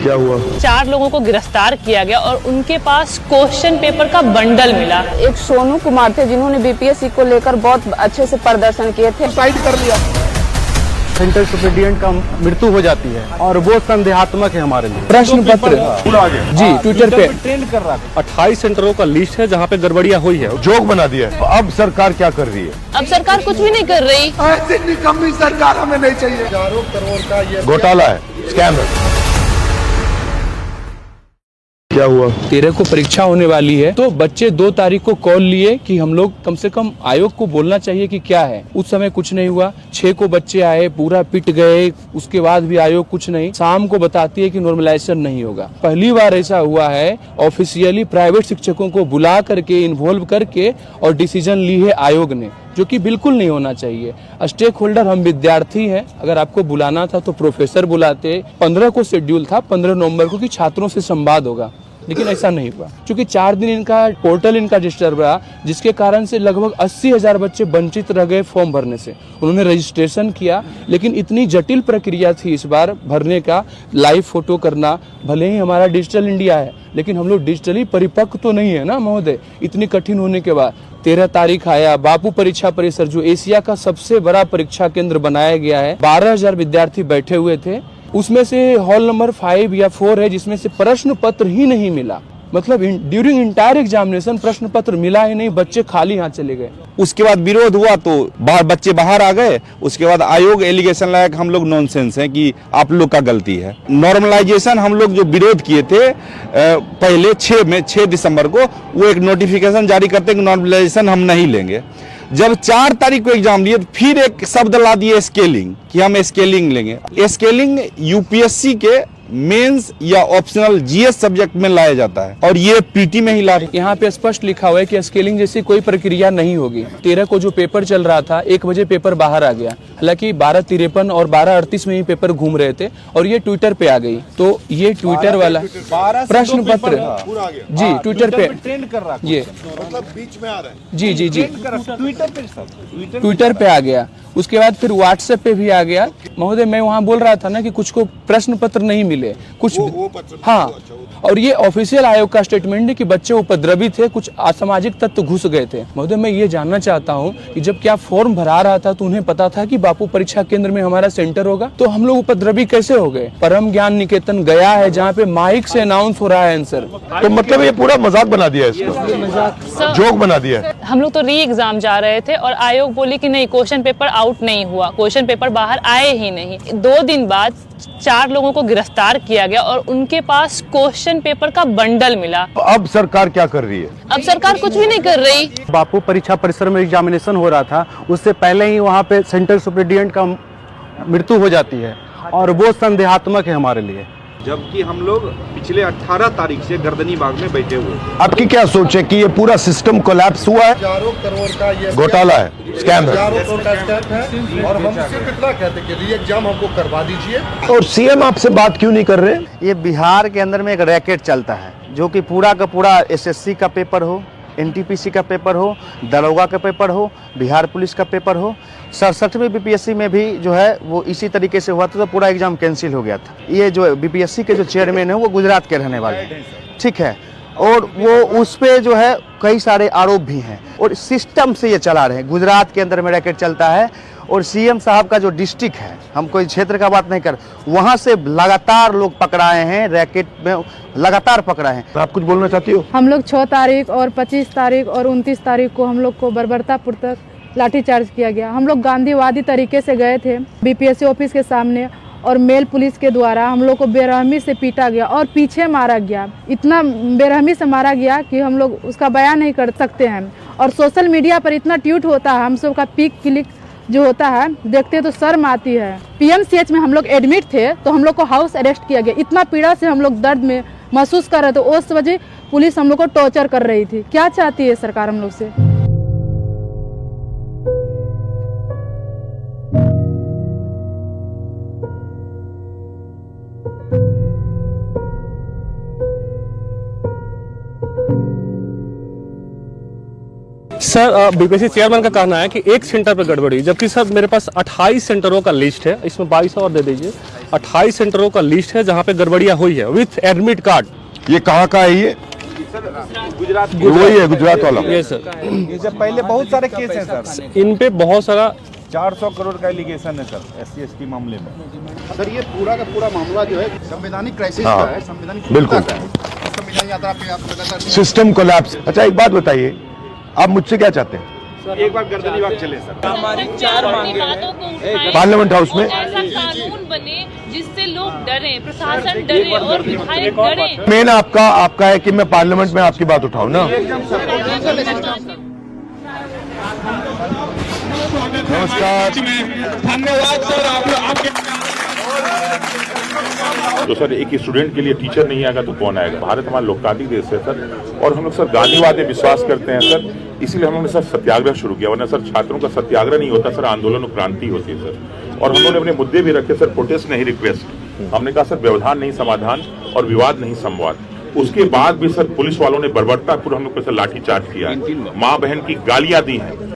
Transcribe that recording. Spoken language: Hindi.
क्या हुआ? 4 लोगों को गिरफ्तार किया गया और उनके पास क्वेश्चन पेपर का बंडल मिला। एक सोनू कुमार थे जिन्होंने बीपीएससी को लेकर बहुत अच्छे से प्रदर्शन किए थे। साइड कर लिया। सेंट्रल सुपरिटेंडेंट का मृत्यु हो जाती है और वो संदेहात्मक है हमारे लिए। प्रश्न पत्र जी ट्विटर पे ट्रेंड कर रहा है। 28 सेंटरों का लिस्ट है जहाँ पे गड़बड़ियाँ हुई है, जोक बना दिया है। अब सरकार क्या कर रही है? अब सरकार कुछ भी नहीं कर रही। ऐसी निकम्मी सरकार हमें नहीं चाहिए। हजारों करोड़ का ये घोटाला है, स्कैम है। क्या हुआ? 13 को परीक्षा होने वाली है तो बच्चे 2 तारीख को कॉल लिए कि हम लोग कम से कम आयोग को बोलना चाहिए कि क्या है। उस समय कुछ नहीं हुआ। 6 को बच्चे आए, पूरा पिट गए, उसके बाद भी आयोग कुछ नहीं। शाम को बताती है कि नॉर्मलाइजेशन नहीं होगा। पहली बार ऐसा हुआ है ऑफिशियली प्राइवेट शिक्षकों को बुला करके इन्वॉल्व करके और डिसीजन ली है आयोग ने, जो कि बिल्कुल नहीं होना चाहिए। स्टेक होल्डर हम विद्यार्थी हैं, अगर आपको बुलाना था तो प्रोफेसर बुलाते। 15 को शेड्यूल था 15 नवंबर को कि छात्रों से संवाद होगा, लेकिन ऐसा नहीं हुआ क्योंकि 4 दिन इनका पोर्टल इनका डिस्टर्ब रहा, जिसके कारण से लगभग 80,000 बच्चे वंचित रह गए फॉर्म भरने से। उन्होंने रजिस्ट्रेशन किया, लेकिन इतनी जटिल प्रक्रिया थी इस बार भरने का। लाइव फोटो करना, भले ही हमारा डिजिटल इंडिया है लेकिन हम लोग डिजिटली परिपक्व तो नहीं है ना महोदय। इतनी कठिन होने के बाद 13 तारीख आया। बापू परीक्षा परिसर जो एशिया का सबसे बड़ा परीक्षा केंद्र बनाया गया है, 12,000 विद्यार्थी बैठे हुए थे। उसमें से हॉल नंबर 5 या 4 है जिसमें से प्रश्न पत्र ही नहीं मिला। मतलब ड्यूरिंग इंटायर एग्जामिनेशन प्रश्न पत्र मिला ही नहीं, बच्चे खाली हाथ चले गए। उसके बाद विरोध हुआ तो बच्चे बाहर आ गए। उसके बाद आयोग एलिगेशन लाया कि हम लोग नॉनसेंस हैं, कि आप लोग का गलती है। नॉर्मलाइजेशन हम लोग जो विरोध किए थे पहले 6 दिसंबर को, वो एक नोटिफिकेशन जारी करते कि नॉर्मलाइजेशन हम नहीं लेंगे। जब 4 तारीख को एग्जाम लिए फिर एक शब्द ला दिए स्केलिंग, कि हम स्केलिंग लेंगे। स्केलिंग यूपीएससी के मेंस या ऑप्शनल जीएस सब्जेक्ट में लाया जाता है और ये पीटी में ही ला रहे। यहाँ पे स्पष्ट लिखा हुआ है कि स्केलिंग जैसी कोई प्रक्रिया नहीं होगी। 13 को जो पेपर चल रहा था 1 बजे पेपर बाहर आ गया, हालांकि 12:53 और 12:38 में ही पेपर घूम रहे थे और ये ट्विटर पे आ गई। तो ये ट्विटर वाला प्रश्न पत्र जी ट्विटर पे ट्रेंड कर रहा है, ये मतलब बीच में आ रहा है। जी जी जी ट्विटर पे आ गया। उसके बाद फिर व्हाट्सएप पे भी आ गया। महोदय मैं वहाँ बोल रहा था ना कि कुछ को प्रश्न पत्र नहीं मिले, कुछ हाँ। और ये ऑफिशियल आयोग का स्टेटमेंट है कि बच्चे उपद्रवी थे, कुछ असामाजिक तत्व घुस गए थे। महोदय मैं ये जानना चाहता हूँ कि जब क्या फॉर्म भरा रहा था तो उन्हें पता था कि बापू परीक्षा केंद्र में हमारा सेंटर होगा, तो हम लोग उपद्रवी कैसे हो गए? परम ज्ञान निकेतन गया है जहाँ पे माइक से अनाउंस हो रहा है आंसर। तो मतलब ये पूरा मजाक बना दिया है, इसको जोक बना दिया है। हम लोग तो री एग्जाम जा रहे थे और आयोग बोली कि नहीं, क्वेश्चन पेपर आउट नहीं हुआ, क्वेश्चन पेपर बाहर आए ही नहीं। 2 दिन बाद 4 लोगों को गिरफ्तार किया गया और उनके पास क्वेश्चन पेपर का बंडल मिला। अब सरकार क्या कर रही है? अब सरकार कुछ भी नहीं कर रही। बापू परीक्षा परिसर में एग्जामिनेशन हो रहा था, उससे पहले ही वहाँ पे सेंट्रल सुपरिटेंडेंट का मृत्यु हो जाती है और वो संदेहात्मक है हमारे लिए। जबकि हम लोग पिछले 18 तारीख से गर्दनी बाग में बैठे हुए। आपकी क्या सोच है कि ये पूरा सिस्टम कोलैप्स हुआ है? हजारों करोड़ का ये घोटाला है, स्कैम है। हजारों करोड़ का स्कैम है और हम सिर्फ इतना कहते हैं कि री एग्जाम हमको करवा दीजिए। और सीएम आपसे बात क्यों नहीं कर रहे? ये बिहार के अंदर में एक रैकेट चलता है, जो कि पूरा का पूरा एसएससी का पेपर हो, एनटीपीसी का पेपर हो, दरोगा का पेपर हो, बिहार पुलिस का पेपर हो। 67वें बीपीएससी में भी जो है वो इसी तरीके से हुआ था, तो पूरा एग्जाम कैंसिल हो गया था। ये जो बीपीएससी के जो चेयरमैन है वो गुजरात के रहने वाले हैं, ठीक है, और वो उस पे जो है कई सारे आरोप भी हैं और सिस्टम से ये चला रहे हैं। गुजरात के अंदर में रैकेट चलता है और सीएम साहब का जो डिस्ट्रिक्ट है, हम कोई क्षेत्र का बात नहीं कर, वहाँ से लगातार लोग पकड़ाए हैं, रैकेट में लगातार पकड़ाए हैं। आप कुछ बोलना चाहती हो? हम लोग 6 तारीख और 25 तारीख और 29 तारीख को हम लोग को बर्बरतापुर तक लाठीचार्ज किया गया। हम लोग गांधीवादी तरीके से गए थे बीपीएससी ऑफिस के सामने और मेल पुलिस के द्वारा हम लोग को बेरहमी से पीटा गया और पीछे मारा गया। इतना बेरहमी से मारा गया कि हम लोग उसका बयान नहीं कर सकते हैं। और सोशल मीडिया पर इतना ट्वीट होता है, हम सब का पिक क्लिक जो होता है देखते तो शर्म आती है। पीएमसीएच में हम लोग एडमिट थे तो हम लोग को हाउस अरेस्ट किया गया। इतना पीड़ा से हम लोग दर्द में महसूस कर रहे थे, उस वजह पुलिस हम लोग को टॉर्चर कर रही थी। क्या चाहती है सरकार हम लोग से? सर बीपीएससी चेयरमैन का कहना है कि 1 सेंटर पर गड़बड़ी, जबकि सर मेरे पास 28 सेंटरों का लिस्ट है, इसमें 22 और दे दीजिए। 28 सेंटरों का लिस्ट है जहाँ पे गड़बड़ियाँ हुई है विथ एडमिट कार्ड। ये कहाँ का है ये? गुजरात वही है गुजरात वाला। ये सर, इससे पहले बहुत सारे केस हैं सर। इन पे बहुत सारा 400 करोड़ का एलिगेशन है सर SC ST मामले में। सर ये पूरा का पूरा मामला जो है संवैधानिक क्राइसिस हाँ, का है, संवैधानिक बिल्कुल। का है। संविधान यात्रा पे आप लगातार सिस्टम कोलैप्स। अच्छा एक बात बताइए, आप मुझसे क्या चाहते हैं? एक बार गर्दनी बाग चले सर। हमारी 4 मांगे पार्लियामेंट हाउस में ऐसा कानून बने जिससे लोग डरे, प्रशासन डरे और विधायक डरे। मेन आपका है कि मैं पार्लियामेंट में आपकी बात उठाऊं ना। नमस्कार। धन्यवाद सर आपके। तो सर एक स्टूडेंट के लिए टीचर नहीं आएगा तो कौन आएगा? भारत हमारा लोकतांत्रिक देश है सर, और हम लोग सर गांधीवाद में विश्वास करते हैं सर, इसीलिए हम लोगों ने सर सत्याग्रह शुरू किया। वरना सर छात्रों का सत्याग्रह नहीं होता सर, आंदोलन और क्रांति होती है सर। और हम लोगों ने अपने मुद्दे भी रखे सर, प्रोटेस्ट नहीं रिक्वेस्ट। हमने कहा सर व्यवधान नहीं समाधान और विवाद नहीं संवाद। उसके बाद भी सर पुलिस वालों ने बर्बरतापूर्वक हम लोग पर लाठीचार्ज किया, माँ बहन की गालियां दी हैं।